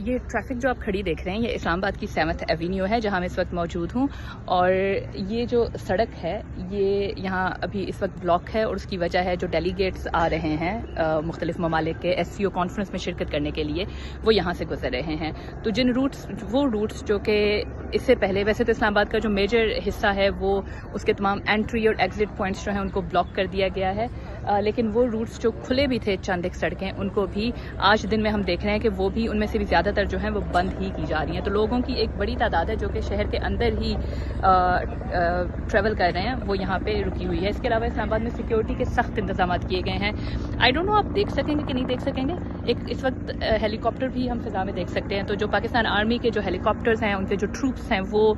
یہ ٹریفک جو آپ کھڑی دیکھ رہے ہیں یہ اسلام آباد کی 7th ایونیو ہے جہاں میں اس وقت موجود ہوں، اور یہ جو سڑک ہے یہ یہاں ابھی اس وقت بلاک ہے، اور اس کی وجہ ہے جو ڈیلیگیٹس آ رہے ہیں مختلف ممالک کے SCO کانفرنس میں شرکت کرنے کے لیے، وہ یہاں سے گزر رہے ہیں۔ تو جن روٹس جو کہ اس سے پہلے ویسے تو اسلام آباد کا جو میجر حصہ ہے وہ اس کے تمام انٹری اور ایگزٹ پوائنٹس جو ہیں ان کو بلاک کر دیا گیا ہے، لیکن وہ روٹس جو کھلے بھی تھے چند ایک سڑکیں ان کو بھی آج دن میں ہم دیکھ رہے ہیں کہ وہ بھی ان میں سے بھی زیادہ تر جو ہیں وہ بند ہی کی جا رہی ہیں۔ تو لوگوں کی ایک بڑی تعداد ہے جو کہ شہر کے اندر ہی ٹریول کر رہے ہیں، وہ یہاں پہ رکی ہوئی ہے۔ اس کے علاوہ اسلام آباد میں سیکیورٹی کے سخت انتظامات کیے گئے ہیں۔ آئی ڈونٹ نو آپ دیکھ سکیں گے کہ نہیں دیکھ سکیں گے، ایک اس وقت ہیلی کاپٹر بھی ہم فضا میں دیکھ سکتے ہیں۔ تو جو پاکستان آرمی کے جو ہیلی کاپٹرز ہیں، ان کے جو ٹروپس ہیں، وہ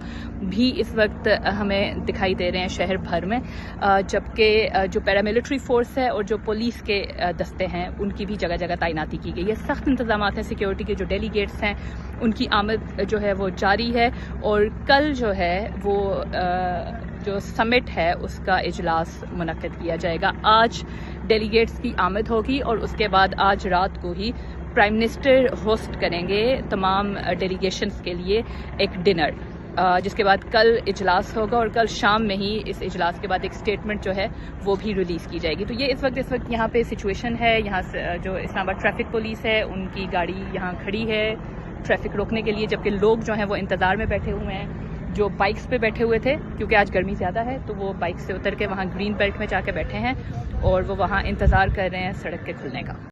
بھی اس وقت ہمیں دکھائی دے رہے ہیں شہر بھر میں، جبکہ جو پیراملٹری فورس ہے اور جو پولیس کے دستے ہیں ان کی بھی جگہ جگہ تعیناتی کی گئی ہے۔ سخت انتظامات ہیں سیکیورٹی کے۔ جو ڈیلیگیٹس ہیں ان کی آمد جو ہے وہ جاری ہے، اور کل جو ہے وہ جو سمٹ ہے اس کا اجلاس منعقد کیا جائے گا۔ آج ڈیلیگیٹس کی آمد ہوگی اور اس کے بعد آج رات کو ہی پرائم منسٹر ہوسٹ کریں گے تمام ڈیلیگیشنز کے لیے ایک ڈنر، جس کے بعد کل اجلاس ہوگا، اور کل شام میں ہی اس اجلاس کے بعد ایک سٹیٹمنٹ جو ہے وہ بھی ریلیز کی جائے گی۔ تو یہ اس وقت یہاں پہ سچویشن ہے۔ یہاں جو اسلام آباد ٹریفک پولیس ہے ان کی گاڑی یہاں کھڑی ہے ٹریفک روکنے کے لیے، جبکہ لوگ جو ہیں وہ انتظار میں بیٹھے ہوئے ہیں۔ جو بائکس پہ بیٹھے ہوئے تھے کیونکہ آج گرمی زیادہ ہے تو وہ بائک سے اتر کے وہاں گرین بیلٹ میں جا کے بیٹھے ہیں، اور وہ وہاں انتظار کر رہے ہیں سڑک کے کھلنے کا۔